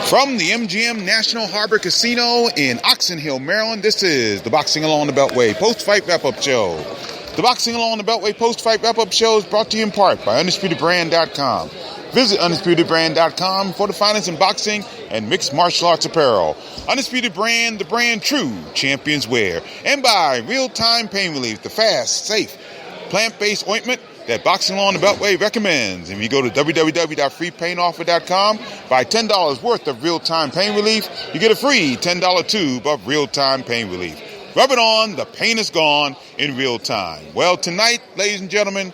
From the MGM National Harbor Casino in Oxon Hill, Maryland, this is the Boxing Along the Beltway Post-Fight Wrap-Up Show. The Boxing Along the Beltway Post-Fight Wrap-Up Show is brought to you in part by UndisputedBrand.com. Visit UndisputedBrand.com for the finest in boxing and mixed martial arts apparel. Undisputed Brand, the brand true champions wear. And by Real Time Pain Relief, the fast, safe, plant-based ointment that Boxing Along the Beltway recommends. If you go to www.freepainoffer.com, buy $10 worth of real-time pain relief, you get a free $10 tube of real-time pain relief. Rub it on, the pain is gone in real time. Well, tonight, ladies and gentlemen,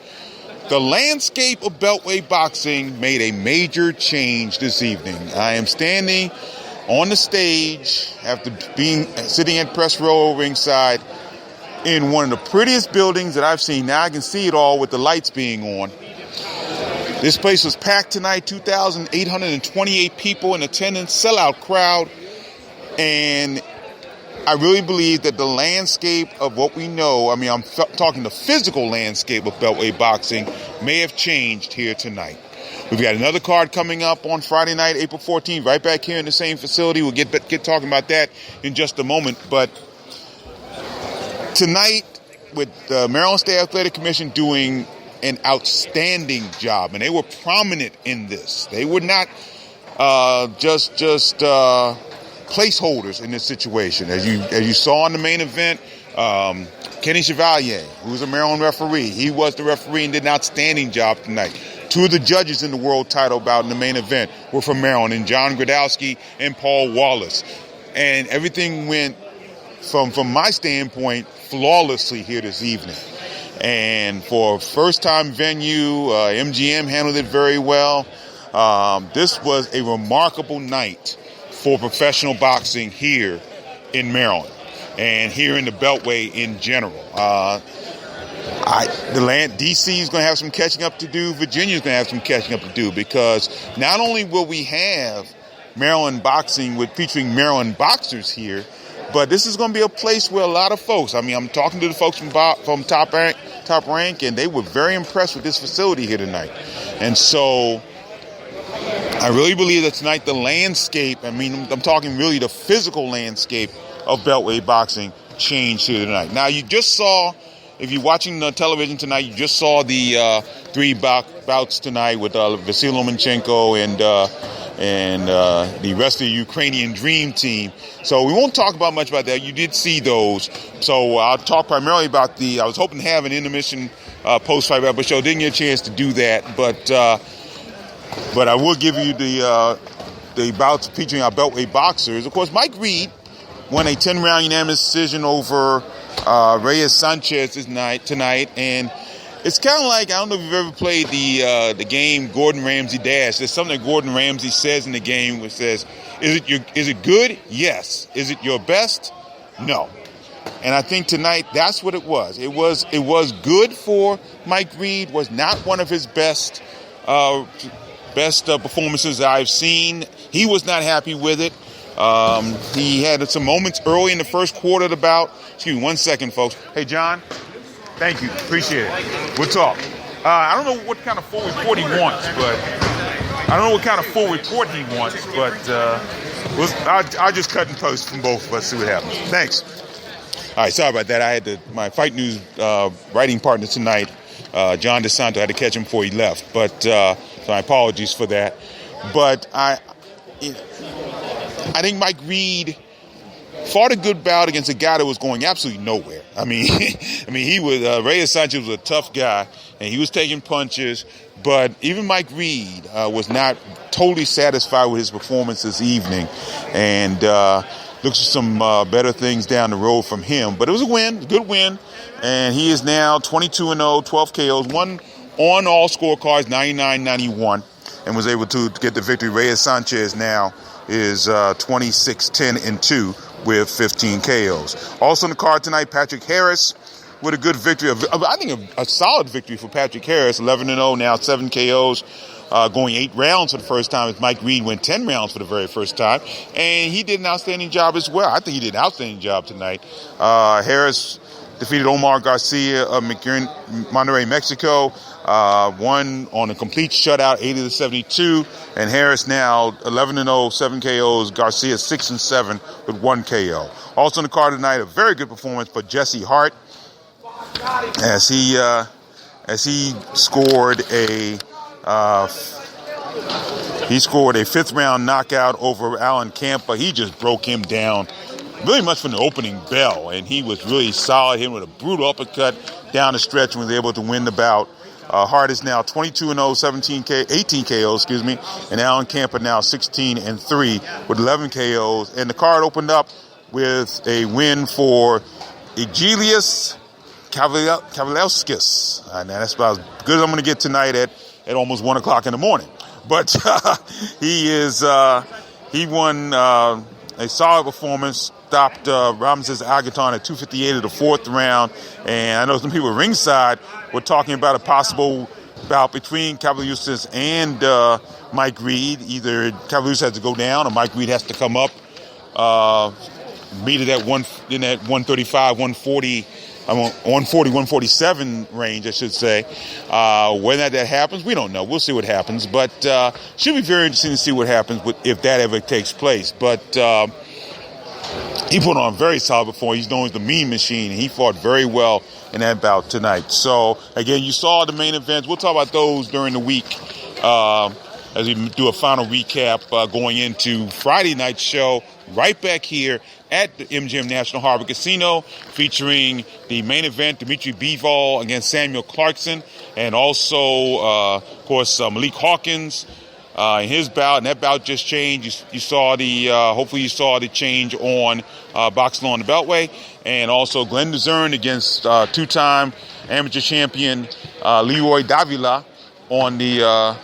the landscape of Beltway boxing made a major change this evening. I am standing on the stage after sitting at press row ringside in one of the prettiest buildings that I've seen. Now I can see it all with the lights being on. This place was packed tonight, 2,828 people in attendance, sellout crowd. And I really believe that the landscape of what we know, I'm talking the physical landscape of Beltway boxing, may have changed here tonight. We've got another card coming up on Friday night, April 14th, right back here in the same facility. We'll get talking about that in just a moment. But tonight, with the Maryland State Athletic Commission doing an outstanding job, and they were prominent in this. They were not just placeholders in this situation. As you saw in the main event, Kenny Chevalier, who's a Maryland referee, he was the referee and did an outstanding job tonight. Two of the judges in the world title bout in the main event were from Maryland, and John Gradowski and Paul Wallace. And everything went, from my standpoint, flawlessly here this evening. And for a first-time venue, MGM handled it very well. This was a remarkable night for professional boxing here in Maryland and here in the Beltway in general. DC is going to have some catching up to do. Virginia is going to have some catching up to do, because not only will we have Maryland boxing featuring Maryland boxers here, but this is going to be a place where a lot of folks, I'm talking to the folks from Top Rank, and they were very impressed with this facility here tonight. And so I really believe that tonight the landscape, I'm talking really the physical landscape of Beltway boxing changed here tonight. Now, you just saw, if you're watching the television tonight, you just saw the three bouts tonight with Vasily Lomachenko and the rest of the Ukrainian Dream Team. So we won't talk about much about that. You did see those. So I'll talk primarily about I was hoping to have an intermission post-fight wrap-up show. Didn't get a chance to do that, but I will give you the bouts featuring our Beltway boxers. Of course, Mike Reed won a 10-round unanimous decision over Reyes Sanchez tonight, and it's kind of like, I don't know if you've ever played the game Gordon Ramsay Dash. There's something that Gordon Ramsay says in the game which says, is it good? Yes. Is it your best? No. And I think tonight that's what it was. It was good for Mike Reed. Was not one of his best performances I've seen. He was not happy with it. He had some moments early in the first quarter of the bout. Excuse me, 1 second, folks. Hey, John. Thank you. Appreciate it. We'll talk. I don't know what kind of full report he wants, but I'll just cut and post from both of us, see what happens. Thanks. All right, sorry about that. I had my Fight News writing partner tonight, John DeSanto, I had to catch him before he left, but so my apologies for that. But I think Mike Reed fought a good bout against a guy that was going absolutely nowhere. He was Reyes Sanchez was a tough guy, and he was taking punches. But even Mike Reed was not totally satisfied with his performance this evening, and looks for some better things down the road from him. But it was a good win, and he is now 22-0, 12 KOs, won on all scorecards, 99-91, and was able to get the victory. Reyes Sanchez now is 26-10-2 with 15 KOs. Also on the card tonight, Patrick Harris with a good victory. I think a solid victory for Patrick Harris, 11-0 now, 7 KOs, going 8 rounds for the first time, as Mike Reed went 10 rounds for the very first time. And he did an outstanding job as well. I think he did an outstanding job tonight. Harris defeated Omar Garcia of Monterrey, Mexico. Won on a complete shutout, 80-72. And Harris now 11-0, 7 KOs. Garcia 6-7 with 1 KO. Also on the card tonight, a very good performance for Jesse Hart as he scored a 5th round knockout over Alan Campa. He just broke him down really much from the opening bell, and he was really solid. Hit him with a brutal uppercut down the stretch and was able to win the bout. Hart is now 22-0, 18 KOs, and Alan Campa now 16-3 with 11 KOs. And the card opened up with a win for Egilius Kavalevskis. Now that's about as good as I'm going to get tonight at almost 1 o'clock in the morning. But he won a solid performance. Stopped Ramses Agaton at 258 of the 4th round. And I know some people ringside were talking about a possible bout between Kavalevskis and Mike Reed. Either Kavalevskis has to go down or Mike Reed has to come up. Meet it at in that 135, 140, 140, 147 range, I should say. When that happens, we don't know. We'll see what happens. But should be very interesting to see what happens if that ever takes place. But he put on a very solid performance. He's known as the Mean Machine, and he fought very well in that bout tonight. So, again, you saw the main events. We'll talk about those during the week as we do a final recap going into Friday night's show right back here at the MGM National Harbor Casino, featuring the main event, Dimitri Bivol against Samuel Clarkson, and also, of course, Malik Hawkins in his bout. And that bout just changed. You saw hopefully you saw the change on Boxing on the Beltway, and also Glenn DeZern against two-time amateur champion Leroy Davila on the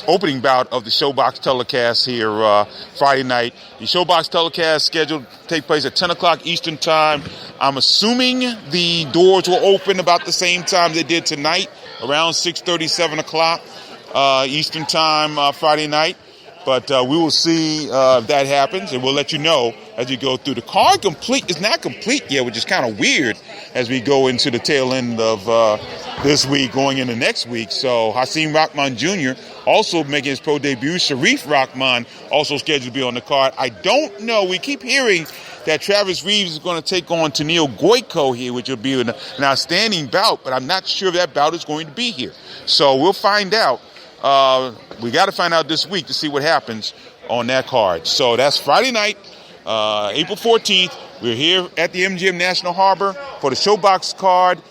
opening bout of the Showbox telecast here Friday night. The Showbox telecast scheduled to take place at 10 o'clock Eastern Time. I'm assuming the doors will open about the same time they did tonight, around 6:30, 7 o'clock Eastern Time Friday night. But we will see if that happens, and we'll let you know as we go through. The card is not complete yet, which is kind of weird as we go into the tail end of this week, going into next week. So Hasim Rahman Jr. also making his pro debut. Sharif Rahman also scheduled to be on the card. I don't know. We keep hearing that Travis Reeves is going to take on Tennille Goyko here, which will be an outstanding bout, but I'm not sure if that bout is going to be here. So we'll find out. We got to find out this week to see what happens on that card. So that's Friday night, April 14th. We're here at the MGM National Harbor for the Showbox card.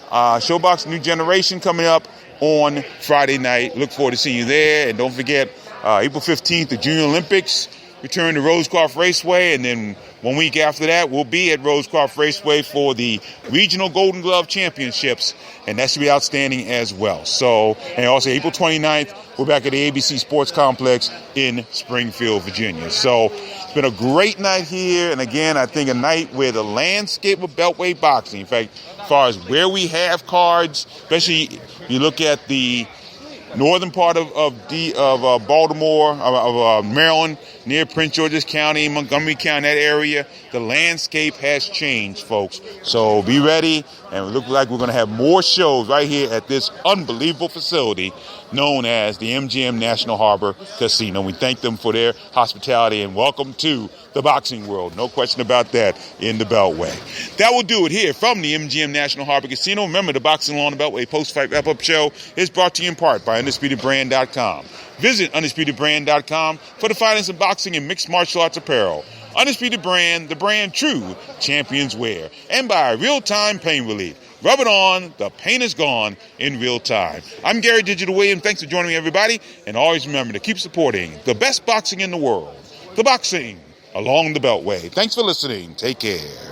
Showbox New Generation coming up on Friday night. Look forward to seeing you there. And don't forget, April 15th, the Junior Olympics return to Rosecroft Raceway. And then 1 week after that, we'll be at Rosecroft Raceway for the Regional Golden Glove Championships. And that should be outstanding as well. So, and also April 29th, we're back at the ABC Sports Complex in Springfield, Virginia. So it's been a great night here. And again, I think a night where the landscape of Beltway boxing, in fact, as far as where we have cards, especially you look at the northern part of Baltimore, of Maryland, near Prince George's County, Montgomery County, that area, the landscape has changed, folks. So be ready, and it looks like we're going to have more shows right here at this unbelievable facility known as the MGM National Harbor Casino. We thank them for their hospitality, and welcome to the boxing world. No question about that in the Beltway. That will do it here from the MGM National Harbor Casino. Remember, the Boxing Law on the Beltway post-fight wrap-up show is brought to you in part by UndisputedBrand.com. Visit UndisputedBrand.com for the finest in boxing and mixed martial arts apparel. Undisputed Brand, the brand true champions wear. And by Real Time Pain Relief. Rub it on, the pain is gone in real time. I'm Gary Digital Williams. Thanks for joining me, everybody. And always remember to keep supporting the best boxing in the world. The boxing along the Beltway. Thanks for listening. Take care.